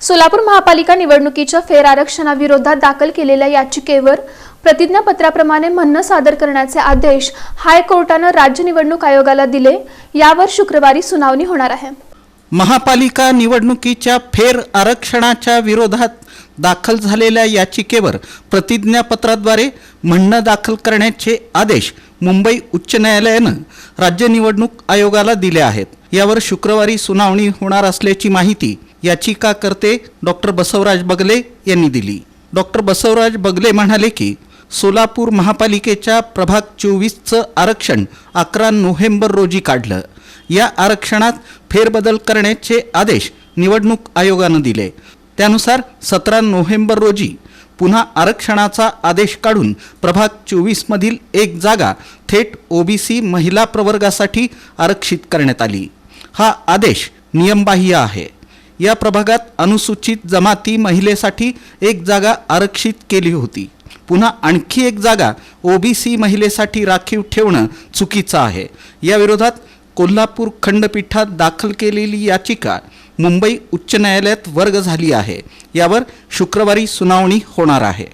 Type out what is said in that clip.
सोलापूर महापालिका निवडणुकीच्या फेरआरक्षणाविरोधात दाखल केलेल्या याचिकेवर प्रतिज्ञापत्राप्रमाणे म्हणणं सादर करण्याचे आदेश हायकोर्टाने राज्य निवडणूक आयोगाला दिले। यावर शुक्रवारी सुनावणी होणार आहे। महापालिका निवडणुकीच्या फेर आरक्षणाच्या विरोधात दाखल झालेल्या याचिकेवर प्रतिज्ञापत्राद्वारे म्हणणं दाखल करण्याचे आदेश मुंबई उच्च न्यायालयाने राज्य निवडणूक आयोगाला दिले आहेत। यावर शुक्रवारी सुनावणी होणार असल्याची माहिती याचिकाकर्ते डॉक्टर बसवराज बगले यांनी दिली। डॉक्टर बसवराज बगले म्हणाले की सोलापूर महापालिकेच्या प्रभाग 24चं आरक्षण 11 नोव्हेंबर रोजी काढलं। या आरक्षणात फेरबदल करण्याचे आदेश निवडणूक आयोगाने दिले। त्यानुसार 17 नोव्हेंबर रोजी पुन्हा आरक्षणाचा आदेश काढून प्रभाग 24 मधील एक जागा थेट ओबीसी महिला प्रवर्गासाठी आरक्षित करण्यात आली। हा आदेश नियमबाह्य आहे। या प्रभागात अनुसूचित जमाती महिलेसाठी एक जागा आरक्षित केली होती। पुन्हा आणखी एक जागा ओबीसी महिलेसाठी राखीव ठेवणं चुकीचं आहे। या विरोधात कोल्हापूर खंडपीठात दाखल केलेली याचिका मुंबई उच्च न्यायालयात वर्ग झाली आहे। यावर शुक्रवारी सुनावणी होणार आहे।